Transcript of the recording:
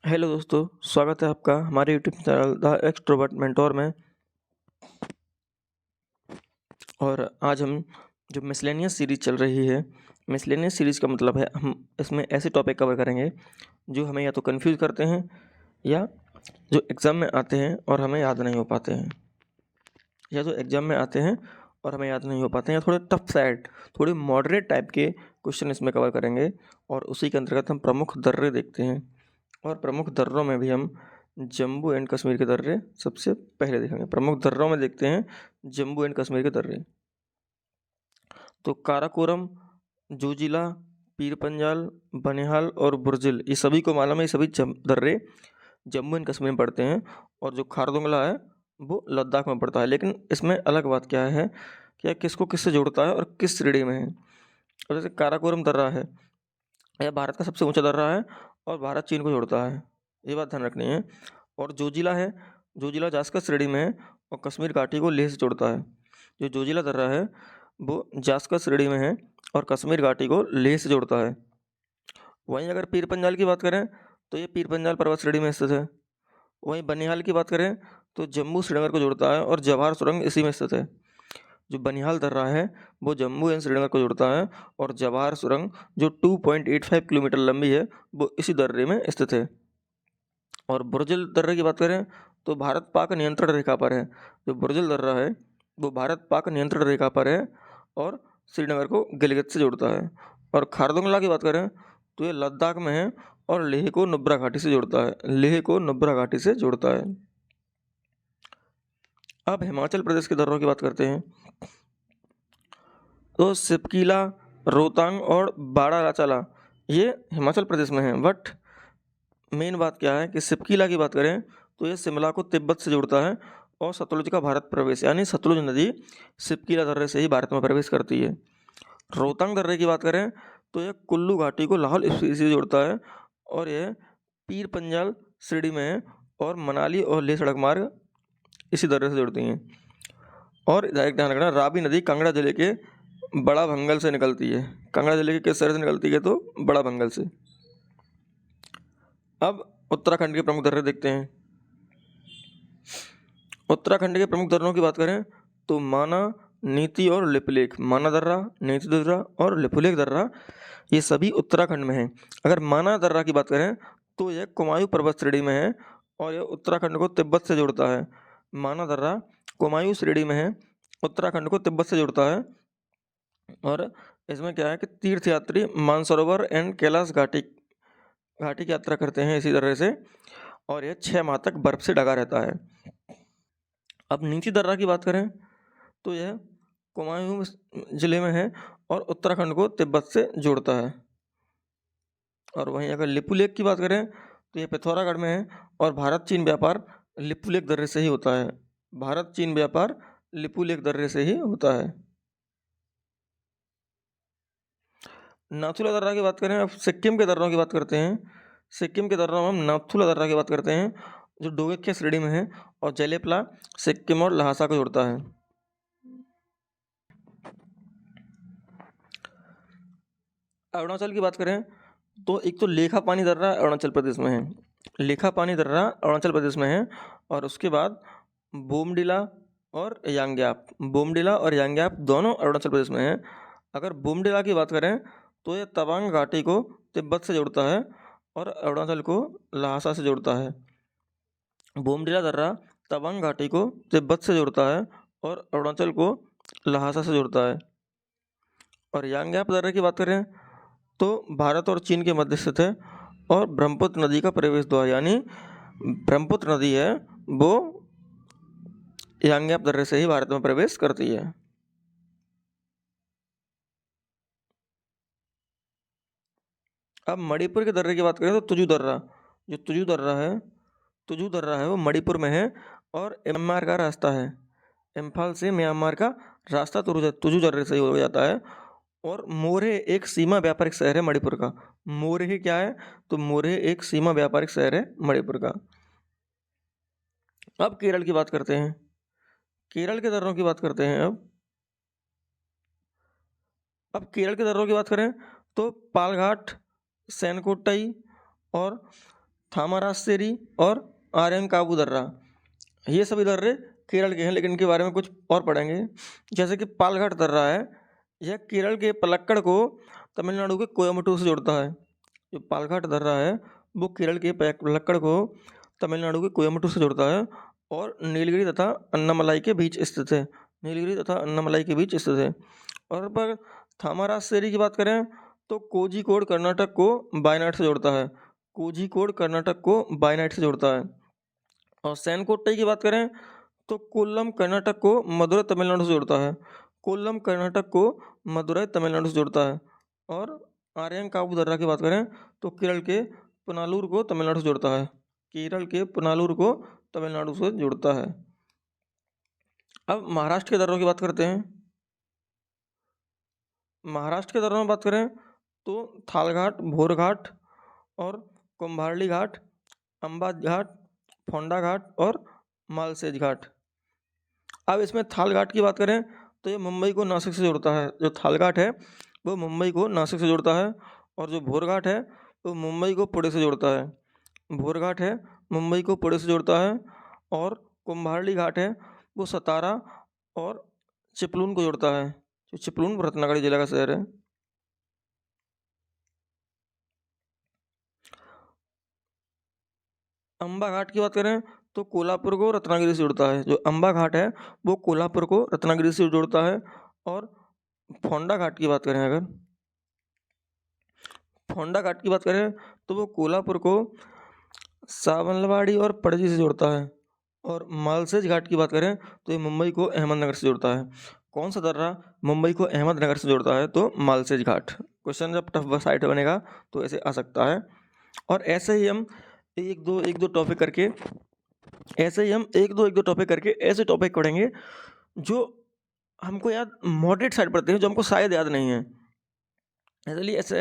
Hello दोस्तों, स्वागत है आपका हमारे YouTube channel the extrovert mentor में। और आज हम जो मिसलेनियस सीरीज़ चल रही है, मिसलेनियस सीरीज़ का मतलब है हम इसमें ऐसे टॉपिक कवर करेंगे जो हमें या तो कंफ्यूज करते हैं या जो एग्ज़ाम में आते हैं और हमें याद नहीं हो पाते हैं, या जो एग्ज़ाम में आते हैं और हमें याद नहीं हो पाते हैं, या थोड़े टफ साइड, थोड़े मॉडरेट टाइप के क्वेश्चन इसमें कवर करेंगे। और उसी के अंतर्गत हम प्रमुख दर्रे देखते हैं, और प्रमुख दर्रों में भी हम जम्मू एंड कश्मीर के दर्रे सबसे पहले देखेंगे। प्रमुख दर्रों में देखते हैं जम्मू एंड कश्मीर के दर्रे। तो काराकोरम, जोजिला, पीर पंजाल, बनिहाल और बुर्जिल, ये सभी को मालूम है, ये सभी दर्रे जम्मू एंड कश्मीर में पड़ते हैं। और जो खारदुंगला है वो लद्दाख में पड़ता है। लेकिन इसमें अलग बात क्या है, क्या किसको किससे जोड़ता है और किस श्रेणी में है। और जैसे काराकोरम दर्रा है, यह भारत का सबसे ऊंचा दर्रा है और भारत चीन को जोड़ता है, ये बात ध्यान रखनी है। और जोजिला है, जोजिला जास्कर श्रेणी में है और कश्मीर घाटी को लेह से जोड़ता है। जो जोजिला दर्रा है वो जास्कर श्रेणी में है और कश्मीर घाटी को लेह से जोड़ता है। वहीं अगर पीर पंजाल की बात करें तो ये पीर पंजाल पर्वत श्रेणी में स्थित है। वहीं बनिहाल की बात करें तो जम्मू श्रीनगर को जोड़ता है और जवाहर सुरंग इसी में स्थित है। जो बनिहाल दर्रा है वो जम्मू एंड श्रीनगर को जोड़ता है और जवाहर सुरंग जो 2.85 किलोमीटर लंबी है वो इसी दर्रे में स्थित है। और बुर्जिल दर्रे की बात करें तो भारत पाक नियंत्रण रेखा पर है। जो बुर्जिल दर्रा है वो भारत पाक नियंत्रण रेखा पर है और श्रीनगर को गिलगित से जोड़ता है। और खारदुंगला की बात करें तो ये लद्दाख में है और लेह को नुब्रा घाटी से जोड़ता है, लेह को नुब्रा घाटी से जोड़ता है। अब हिमाचल प्रदेश के दर्रों की बात करते हैं तो सिपकीला, रोहतांग और बाड़ा लाचाला ये हिमाचल प्रदेश में हैं। बट मेन बात क्या है कि सिपकीला की बात करें तो ये शिमला को तिब्बत से जोड़ता है और सतलुज का भारत प्रवेश, यानी सतलुज नदी सिपकीला दर्रे से ही भारत में प्रवेश करती है। रोहतांग दर्रे की बात करें तो यह कुल्लू घाटी को लाहौल स्पीति से जोड़ता है और यह पीर पंजाल श्रेणी में है और मनाली और लेह सड़क मार्ग इसी दर्रे से जोड़ती हैं। और एक ध्यान रखना, रावी नदी कांगड़ा जिले के बड़ा भंगल से निकलती है। कांगड़ा जिले के किस शहर से निकलती है तो बड़ा भंगल से। अब उत्तराखंड के प्रमुख दर्रे देखते हैं। उत्तराखंड के प्रमुख दर्रों की बात करें तो माना, नीति और लिपुलेख। माना दर्रा, नीति दर्रा और लिपुलेख दर्रा ये सभी उत्तराखंड में हैं। अगर माना दर्रा की बात करें तो यह कुमायूं पर्वत श्रेणी में है और यह उत्तराखंड को तिब्बत से जोड़ता है। माना दर्रा कुमायूं श्रेणी में है, उत्तराखंड को तिब्बत से जोड़ता है। और इसमें क्या है कि तीर्थयात्री मानसरोवर एंड कैलाश घाटी घाटी की यात्रा करते हैं इसी तरह से, और यह 6 माह तक बर्फ से ढका रहता है। अब नीची दर्रा की बात करें तो यह कुमायूं जिले में है और उत्तराखंड को तिब्बत से जोड़ता है। और वहीं अगर लिपुलेख की बात करें तो यह पिथौरागढ़ में है और भारत चीन व्यापार लिपुलेख दर्रे से ही होता है। भारत चीन व्यापार लिपुलेख दर्रे से ही होता है। नाथुला दर्रा की बात करें, अब सिक्किम के दर्रों की बात करते हैं। सिक्किम के दर्रों में हम नाथुला दर्रा की बात करते हैं जो डोंगेख्या श्रेणी में है और जेलेपला सिक्किम और लहासा को जोड़ता है। अरुणाचल की बात करें तो एक तो लेखा पानी दर्रा अरुणाचल प्रदेश में है, लेखा पानी दर्रा अरुणाचल प्रदेश में है। और उसके बाद बोमडिला और यांग्याप, बोमडिला और यांग्याप दोनों अरुणाचल प्रदेश में है। अगर बोमडिला की बात करें तो यह तवांग घाटी को तिब्बत से जोड़ता है और अरुणाचल को लहासा से जोड़ता है। बोमडिला दर्रा तवांग घाटी को तिब्बत से जोड़ता है और अरुणाचल को लहासा से जोड़ता है। और यांग्याप दर्रे की बात करें तो भारत और चीन के मध्य स्थित है और ब्रह्मपुत्र नदी का प्रवेश द्वार, यानी ब्रह्मपुत्र नदी है वो यांग्याप दर्रे से ही भारत में प्रवेश करती है। अब मणिपुर के दर्रे की बात करें तो तुजू दर्रा, जो तुजू दर्रा है वो मणिपुर में है और म्यांमार का रास्ता है। इम्फाल से म्यांमार का रास्ता तुजू दर्रे से ही हो जाता है। और मोरहे एक सीमा व्यापारिक शहर है मणिपुर का। मोरहे क्या है तो मोरहे एक सीमा व्यापारिक शहर है मणिपुर का। अब केरल की बात करते हैं, केरल के दर्रों की बात करते हैं। अब केरल के दर्रों की बात करें तो पालघाट, सैनकोट्टई और थामारास्सेरी और आर्यनकाबू दर्रा। ये सभी दर्रे केरल के हैं, लेकिन इनके बारे में कुछ और पढ़ेंगे। जैसे कि पालघाट दर्रा है, यह केरल के पलक्कड़ को तमिलनाडु के कोयम्बटूर से जोड़ता है। जो पालघाट दर्रा है वो केरल के पलक्कड़ को तमिलनाडु के कोयम्बटूर से जोड़ता है और नीलगिरी तथा अन्नामलाई के बीच स्थित है। नीलगिरी तथा अन्नामलाई के बीच स्थित है। और पर थामारास्सेरी की बात करें तो कोझिकोड कर्नाटक को वायनाड से जोड़ता है। कोझिकोड कर्नाटक को वायनाड से जोड़ता है। और सैनकोट्टई की बात करें तो कोल्लम कर्नाटक को मदुरै तमिलनाडु से जोड़ता है। कोल्लम कर्नाटक को मदुरै तमिलनाडु से जोड़ता है। और आर्यनकाबू दर्रा की बात करें तो केरल के पुनालूर को तमिलनाडु से जोड़ता है। केरल के पुनालूर को तमिलनाडु से जोड़ता है। अब महाराष्ट्र के दर्रों की बात करते हैं। महाराष्ट्र के दर्रों में बात करें तो थालघाट, भोरघाट और कुंभारली घाट, अंबा घाट, फोंडा घाट और मालसेज घाट। अब इसमें थाल घाट की बात करें तो ये मुंबई को नासिक से जोड़ता है। जो थाल घाट है वो मुंबई को नासिक से जोड़ता है। और जो भोरघाट है वो मुंबई को पुणे से जोड़ता है। भोरघाट है मुंबई को पुणे से जोड़ता है। और कुंभारली घाट है वो सतारा और चिपलून को जोड़ता है। जो चिपलून रत्नागिरी जिला का शहर है। अंबा घाट की बात करें तो कोल्हापुर को रत्नागिरी से जोड़ता है। जो अंबा घाट है वो कोल्हापुर को रत्नागिरी से जोड़ता है। और फोंडा घाट की बात करें अगर फोंडा घाट की बात करें तो वो कोल्हापुर को सावंतवाड़ी और पणजी से जोड़ता है। और मालसेज घाट की बात करें तो ये मुंबई को अहमदनगर से जोड़ता है। कौन सा दर्रा मुंबई को अहमदनगर से जोड़ता है? तो मालसेज घाट। क्वेश्चन जब टफ साइड बनेगा तो ऐसे आ सकता है। और ऐसे ही हम एक दो टॉपिक करके ऐसे टॉपिक पढ़ेंगे जो हमको याद मॉडरेट साइड पढ़ते हैं, जो हमको शायद याद नहीं है। इसलिए ऐसे